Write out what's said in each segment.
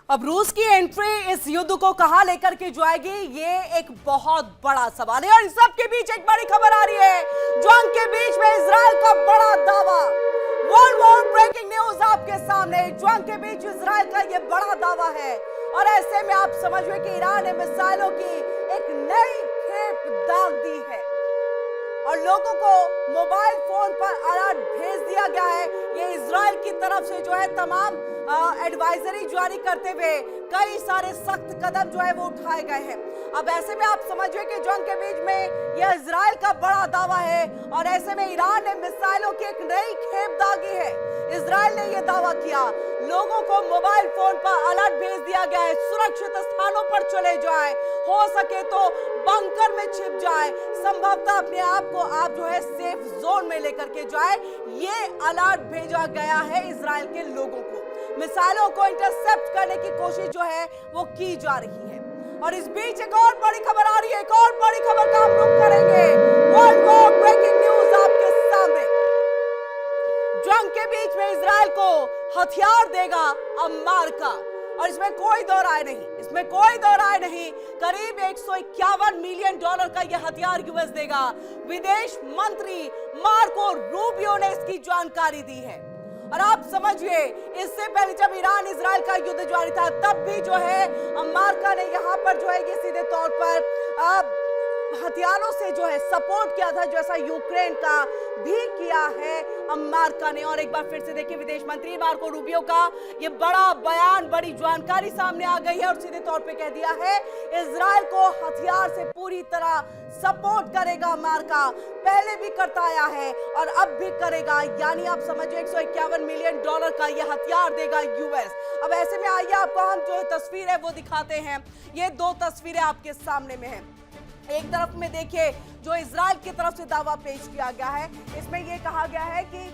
अब रूस की एंट्री इस युद्ध को कहां लेकर के जाएगी, ये एक बहुत बड़ा सवाल है। और इस सब के बीच एक बड़ी खबर आ रही है, जंग के बीच में इजराइल का बड़ा दावा। वर्ल्ड वॉर ब्रेकिंग न्यूज आपके सामने, जंग के बीच इजराइल का ये बड़ा दावा है। और ऐसे में आप समझिए कि ईरान ने मिसाइलों की एक नई खेप दाग दी है और लोगों को मोबाइल फोन पर अलर्ट भेज दिया गया है। ये इजराइल की तरफ से जो है तमाम एडवाइजरी जारी करते हुए कई सारे सख्त कदम जो है वो उठाए गए हैं। अब ऐसे में आप समझिए कि जंग के बीच में यह इजराइल का बड़ा दावा है और ऐसे में ईरान ने मिसाइलों की एक नई खेप दागी है। इजराइल ने यह दावा किया, लोगों को मोबाइल फोन पर अलर्ट भेज दिया गया है, सुरक्षित स्थानों पर चले जाएं, हो सके तो बंकर में छिप जाए, संभवतः अपने आप को आप जो है सेफ जोन में लेकर के जाए। ये अलर्ट भेजा गया है इजराइल के लोगों को। मिसाइलों को इंटरसेप्ट करने की कोशिश जो है वो की जा रही है। और इस बीच एक और बड़ी खबर आ रही है, एक और बड़ी खबर का हम रुख करेंगे। वर्ल्ड वॉर ब्रेकिंग न्यूज आपके सामने, जंग के बीच में इजराइल को हथियार देगा अमेरिका और इसमें कोई दो राय नहीं, इसमें कोई दो राय नहीं। करीब 151 मिलियन डॉलर का यह हथियार यूएस देगा। विदेश मंत्री मार्को रूबियो ने इसकी जानकारी दी है। और आप समझिए, इससे पहले जब ईरान इजराइल का युद्ध जारी था तब भी जो है अमेरिका ने यहां पर जो है ये सीधे तौर पर हथियारों से जो है सपोर्ट किया था, जैसा यूक्रेन का भी किया है अमेरिका ने। और एक बार फिर से देखिए, विदेश मंत्री मार्को रूबियो का ये बड़ा बयान, बड़ी जानकारी सामने आ गई है और सीधे तौर पे कह दिया है इजराइल को हथियार से पूरी तरह सपोर्ट करेगा अमेरिका। पहले भी करता आया है और अब भी करेगा, यानी आप समझिए 151 मिलियन डॉलर का यह हथियार देगा यूएस। अब ऐसे में आइए आपको हम जो तस्वीर है वो दिखाते हैं। ये दो तस्वीरें आपके सामने में है। एक तरफ में देखिए जो इजराइल की तरफ से दावा पेश किया गया है, इसमें यह कहा गया है कि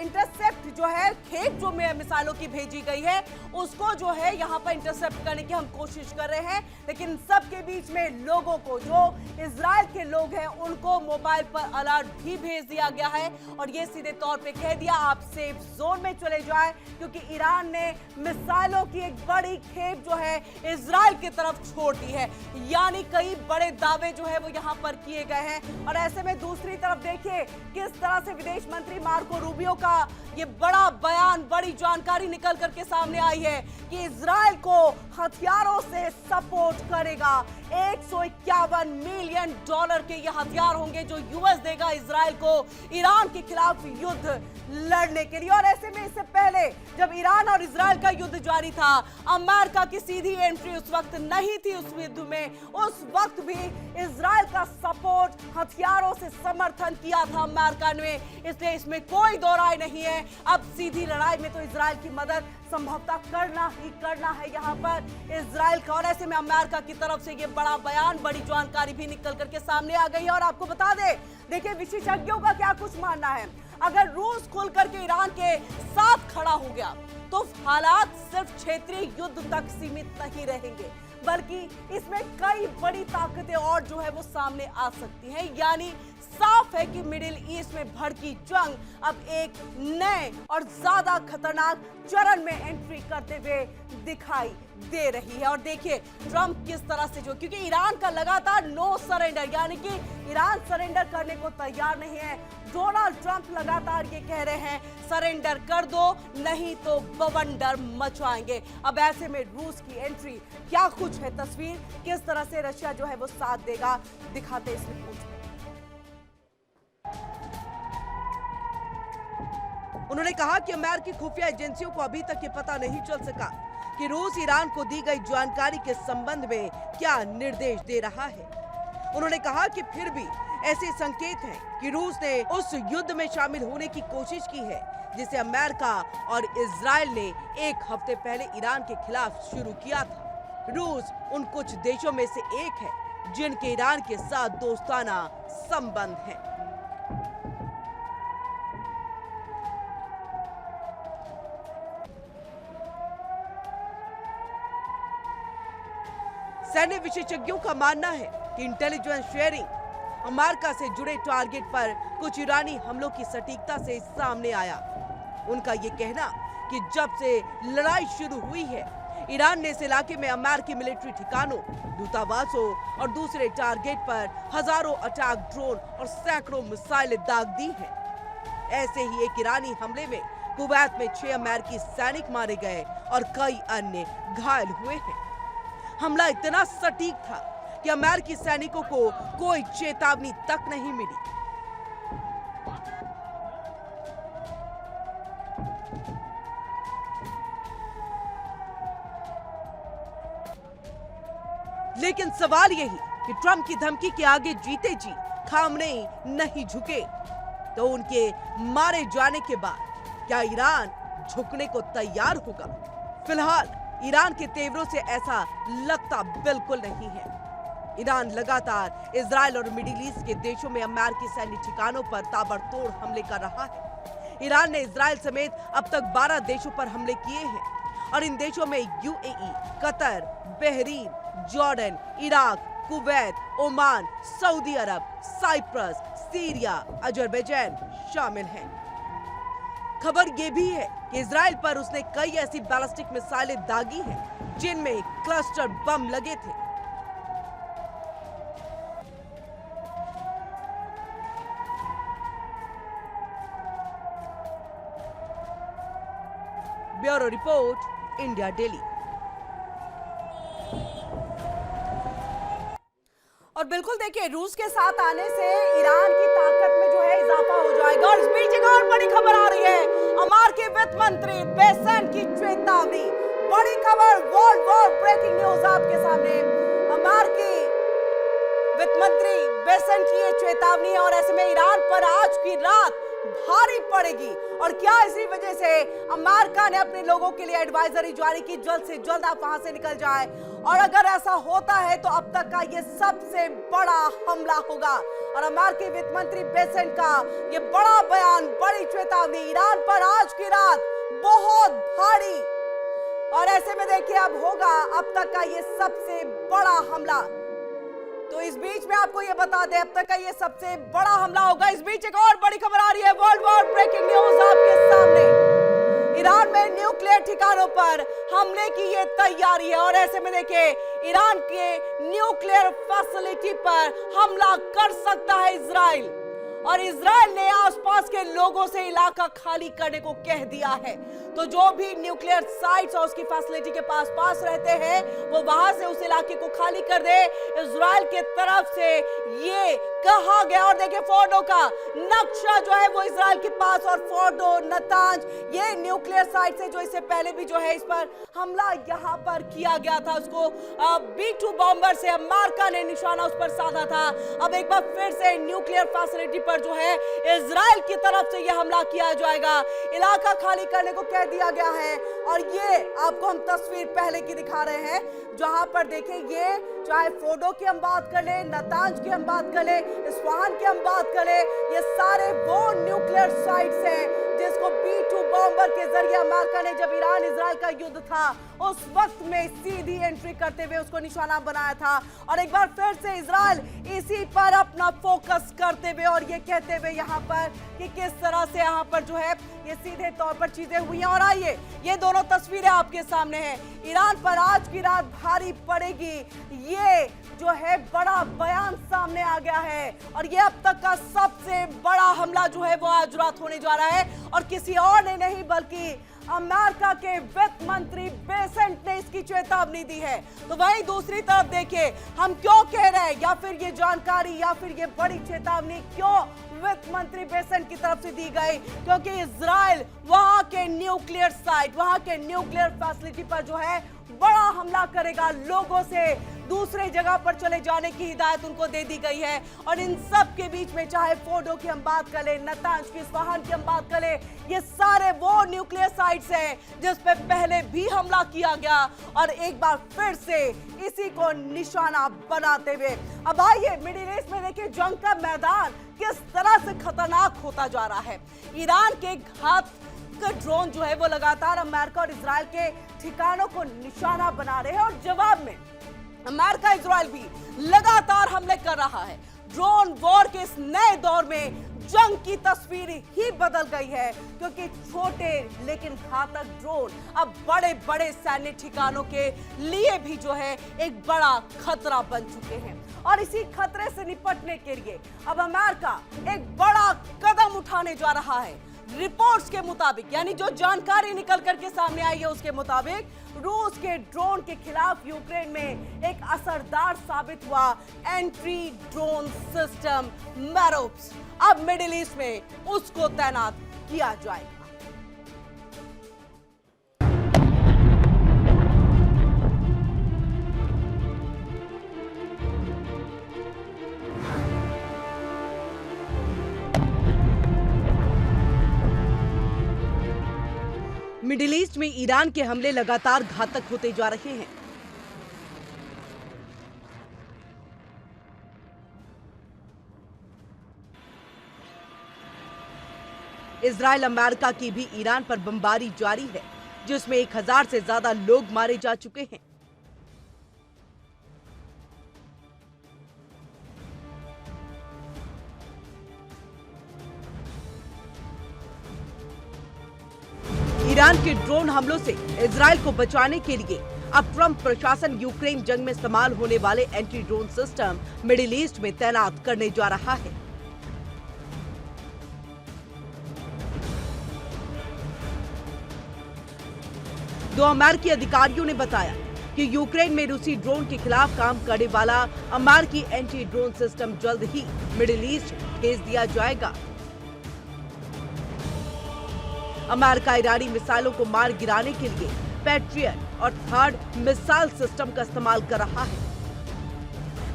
इंटरसेप्ट जो है खेप जो मिसाइलों की भेजी गई है उसको जो है यहां पर इंटरसेप्ट करने की हम कोशिश कर रहे हैं। लेकिन सबके बीच में लोगों को, जो इजराइल के लोग हैं उनको मोबाइल पर अलर्ट भी भेज दिया गया है और ये सीधे तौर पे कह दिया आप सेफ जोन में चले जाए, क्योंकि ईरान ने मिसाइलों की एक बड़ी खेप जो है इजराइल की तरफ छोड़ दी है। यानी कई बड़े दावे जो है वो यहां पर किए गए हैं। और ऐसे में दूसरी तरफ देखिए किस तरह से विदेश मंत्री मार्को रूबियो का ये बड़ा बयान, बड़ी जानकारी निकल करके सामने आई है कि इजराइल को हथियारों से सपोर्ट करेगा। 151 मिलियन डॉलर के ये हथियार होंगे जो यूएस देगा इजराइल को ईरान के खिलाफ युद्ध लड़ने के लिए। और ऐसे में इससे पहले जब ईरान और इजराइल का युद्ध जारी था, अमेरिका की सीधी एंट्री उस वक्त नहीं थी उस युद्ध में। उस वक्त भी इजराइल का सपोर्ट, हथियारों से समर्थन किया था अमेरिका ने, इसलिए इसमें कोई दो राय नहीं है। अब सीधी लड़ाई में तो इजराइल की मदद संभवतः करना ही करना है यहां पर इजराइल का। और ऐसे में अमेरिका की तरफ से ये बड़ा बयान, बड़ी जानकारी भी निकल करके सामने आ गई है। और आपको बता दें, देखिए विशेषज्ञों का क्या कुछ मानना है, अगर रूस खुल करके ईरान के साथ खड़ा हो गया तो हालात सिर्फ क्षेत्रीय युद्ध तक सीमित नहीं रहेंगे, बल्कि इसमें कई बड़ी ताकतें और जो है वो सामने आ सकती हैं। यानी साफ है कि मिडिल ईस्ट में भड़की जंग अब एक नए और ज्यादा खतरनाक चरण में एंट्री करते हुए दिखाई दे रही है। और देखिए ट्रंप किस तरह से जो, क्योंकि ईरान का लगातार नो सरेंडर, यानी कि ईरान सरेंडर करने को तैयार नहीं है। डोनाल्ड ट्रंप लगातार ये कह रहे हैं सरेंडर कर दो नहीं तो बवंडर मचाएंगे। अब ऐसे में रूस की एंट्री, क्या कुछ है तस्वीर, किस तरह से रशिया जो है वो साथ देगा, दिखाते इस रिपोर्ट में। उन्होंने कहा कि अमेरिकी खुफिया एजेंसियों को अभी तक ये पता नहीं चल सका कि रूस ईरान को दी गई जानकारी के संबंध में क्या निर्देश दे रहा है। उन्होंने कहा कि फिर भी ऐसे संकेत हैं कि रूस ने उस युद्ध में शामिल होने की कोशिश की है जिसे अमेरिका और इजराइल ने एक हफ्ते पहले ईरान के खिलाफ शुरू किया था। रूस उन कुछ देशों में से एक है जिनके ईरान के साथ दोस्ताना संबंध है। सैन्य विशेषज्ञों का मानना है कि इंटेलिजेंस शेयरिंग अमेरिका से जुड़े टारगेट पर कुछ ईरानी हमलों की सटीकता से सामने आया। उनका ये कहना कि जब से लड़ाई शुरू हुई है ईरान ने इस इलाके में अमेरिकी मिलिट्री ठिकानों, दूतावासों और दूसरे टारगेट पर हजारों अटैक ड्रोन और सैकड़ों मिसाइलें दाग दी हैं। ऐसे ही एक ईरानी हमले में कुवैत में 6 अमेरिकी सैनिक मारे गए और कई अन्य घायल हुए हैं। हमला इतना सटीक था कि अमेरिकी सैनिकों को कोई चेतावनी तक नहीं मिली। लेकिन सवाल यही कि ट्रंप की धमकी के आगे जीते जी खामनेई नहीं झुके, तो उनके मारे जाने के बाद क्या ईरान झुकने को तैयार होगा? फिलहाल ईरान के तेवरों से ऐसा लगता बिल्कुल नहीं है। ईरान लगातार इजराइल और मिडिल ईस्ट के देशों में अमेरिकी सैन्य ठिकानों पर ताबड़तोड़ हमले कर रहा है। ईरान ने इजराइल समेत अब तक 12 देशों पर हमले किए हैं और इन देशों में UAE, Qatar, Bahrain, Jordan, Iraq, Kuwait, Oman, Saudi Arab, Cyprus, Syria, Azerbaijan शामिल हैं। खबर यह भी है कि इजराइल पर उसने कई ऐसी बैलिस्टिक मिसाइलें दागी हैं जिनमें क्लस्टर बम लगे थे। Bureau report, India daily. और बिल्कुल देखिए, रूस के साथ आने से ईरान की ताकत में जो है इजाफा हो जाएगा। और इस बीच एक और बड़ी खबर आ रही है, अमेरिकी वित्त मंत्री बेसेंट की चेतावनी। बड़ी खबर, वर्ल्ड वॉर ब्रेकिंग न्यूज आपके सामने। अमेरिकी वित्त मंत्री बेसेंट की ये चेतावनी है और ऐसे में ईरान पर आज की रात भारी पड़ेगी। और क्या इसी वजह से अमेरिका ने अपने लोगों के लिए एडवाइजरी जारी की, जल्द से जल्द आप वहां से निकल जाए। और अगर ऐसा होता है तो अब तक का ये सबसे बड़ा हमला होगा। और अमेरिकी वित्त मंत्री बेसेंट का ये बड़ा बयान, बड़ी चेतावनी, ईरान पर आज की रात बहुत भारी। और ऐसे में देखिए अब होगा अब तक का ये सबसे बड़ा हमला। तो इस बीच में आपको ये बता दें, अब तक का ये सबसे बड़ा हमला होगा। इस बीच एक और बड़ी खबर आ रही है, वर्ल्ड वॉर ब्रेकिंग न्यूज आपके सामने। ईरान में न्यूक्लियर ठिकानों पर हमले की ये तैयारी है और ऐसे में देखिए ईरान के न्यूक्लियर फैसिलिटी पर हमला कर सकता है इजराइल। और इजराइल ने आसपास के लोगों से इलाका खाली करने को कह दिया है। तो जो भी न्यूक्लियर साइट्स और उसकी फैसिलिटी के पास रहते हैं वो वहां से उस इलाके को खाली कर दे, इजराइल के तरफ से ये कहा गया। और देखिए फोर्डो का नक्शा जो है वो इजराइल के पास, और फोर्डो, नतांज, ये न्यूक्लियर साइट से जो इससे पहले भी जो है इस पर हमला यहाँ पर किया गया था। उसको B-2 बॉम्बर से अमेरिका ने निशाना उस पर साधा था। अब एक बार फिर से न्यूक्लियर फैसिलिटी पर जो है इजराइल की तरफ से यह हमला किया जाएगा। इलाका खाली करने को कह दिया गया है। और ये आपको हम तस्वीर पहले की दिखा रहे हैं, जहां पर देखें ये चाहे फोर्डो की हम बात कर ले, नतांज की हम बात कर ले, इस्फहान की हम बात कर ले, ये सारे वो न्यूक्लियर साइट्स हैं जिसको B-2 बॉम्बर के जरिए अमेरिका ने, जब ईरान इजराइल का युद्ध था उस वक्त में सीधी एंट्री करते हुए उसको निशाना बनाया था। और एक बार फिर से इजराइल इसी पर अपना फोकस करते हुए और ये कहते हुए यहाँ पर कि किस तरह से यहाँ पर जो है ये सीधे तौर पर चीजें हुई हैं। और आइए ये दोनों तस्वीरें आपके सामने हैं। ईरान पर आज की रात भारी पड़ेगी, ये जो है बड़ा बयान सामने आ गया है। और ये अब तक का सबसे बड़ा हमला जो है वो आज रात होने जा रहा है और किसी और ने नहीं बल्कि अमेरिका के वित्त मंत्री बेसेंट ने इसकी चेतावनी दी है। तो वहीं दूसरी तरफ देखिए हम क्यों कह रहे हैं, या फिर ये जानकारी या फिर ये बड़ी चेतावनी क्यों वित्त मंत्री बेसेंट की तरफ से दी गई, क्योंकि इजराइल वहां के न्यूक्लियर साइट, वहां के न्यूक्लियर फैसिलिटी पर जो है बड़ा हमला करेगा। लोगों से दूसरे जगह पर चले जाने की हिदायत उनको दे दी गई है। और इन सब के बीच में चाहे फोर्डो की हम बात करें, नतांज की, इस्फहान की हम बात करें, ये सारे वो न्यूक्लियर साइट्स हैं जिस पे पहले भी हमला किया गया और एक बार फिर से इसी को निशाना बनाते हुए अब आइए मिडिल ईस्ट में देखिए जंग का मैदान किस तरह से खतरनाक होता जा रहा है। ईरान के घात ड्रोन जो है वो लगातार अमेरिका और इजराइल के ठिकानों को निशाना बना रहे हैं और जवाब में अमेरिका इजराइल भी लगातार हमले कर रहा है। ड्रोन वॉर के इस नए दौर में जंग की तस्वीर ही बदल गई है, क्योंकि छोटे लेकिन घातक ड्रोन अब बड़े बड़े सैन्य ठिकानों के लिए भी जो है एक बड़ा खतरा बन चुके हैं। और इसी खतरे से निपटने के लिए अब अमेरिका एक बड़ा कदम उठाने जा रहा है। रिपोर्ट्स के मुताबिक, यानी जो जानकारी निकल करके सामने आई है उसके मुताबिक, रूस के ड्रोन के खिलाफ यूक्रेन में एक असरदार साबित हुआ एंट्री ड्रोन सिस्टम मैरोप्स अब मिडिल ईस्ट में उसको तैनात किया जाएगा। मिडिल ईस्ट में ईरान के हमले लगातार घातक होते जा रहे हैं। इजराइल अमेरिका की भी ईरान पर बमबारी जारी है, जिसमें 1000 से ज्यादा लोग मारे जा चुके हैं। ईरान के ड्रोन हमलों से इजराइल को बचाने के लिए अब ट्रंप प्रशासन यूक्रेन जंग में इस्तेमाल होने वाले anti drone system middle east में तैनात करने जा रहा है। दो अमेरिकी अधिकारियों ने बताया कि यूक्रेन में रूसी ड्रोन के खिलाफ काम करने वाला अमेरिकी एंटी ड्रोन सिस्टम जल्द ही मिडिल ईस्ट भेज दिया जाएगा। अमेरिका ईरानी मिसाइलों को मार गिराने के लिए पैट्रियट और थर्ड मिसाइल सिस्टम का इस्तेमाल कर रहा है,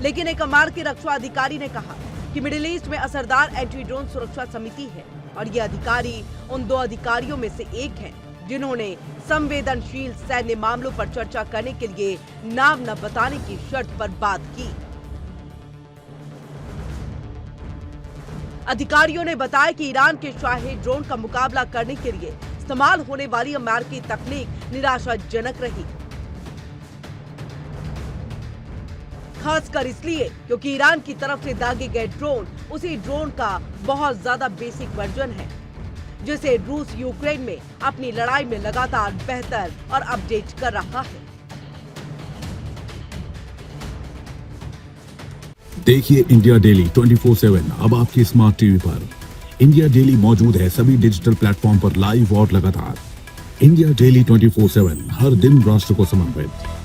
लेकिन एक अमेरिकी रक्षा अधिकारी ने कहा कि मिडिल ईस्ट में असरदार एंटी ड्रोन सुरक्षा समिति है और ये अधिकारी उन दो अधिकारियों में से एक हैं जिन्होंने संवेदनशील सैन्य मामलों पर चर्चा करने के लिए नाम न बताने की शर्त पर बात की। अधिकारियों ने बताया कि ईरान के शाही ड्रोन का मुकाबला करने के लिए इस्तेमाल होने वाली अमेरिकी तकनीक निराशाजनक रही, खासकर इसलिए क्योंकि ईरान की तरफ से दागे गए ड्रोन उसी ड्रोन का बहुत ज्यादा बेसिक वर्जन है, जिसे रूस यूक्रेन में अपनी लड़ाई में लगातार बेहतर और अपडेट कर रहा है। देखिए इंडिया डेली 24/7 अब आपकी स्मार्ट टीवी पर। इंडिया डेली मौजूद है सभी डिजिटल प्लेटफॉर्म पर लाइव और लगातार। इंडिया डेली 24/7 हर दिन राष्ट्र को समर्पित।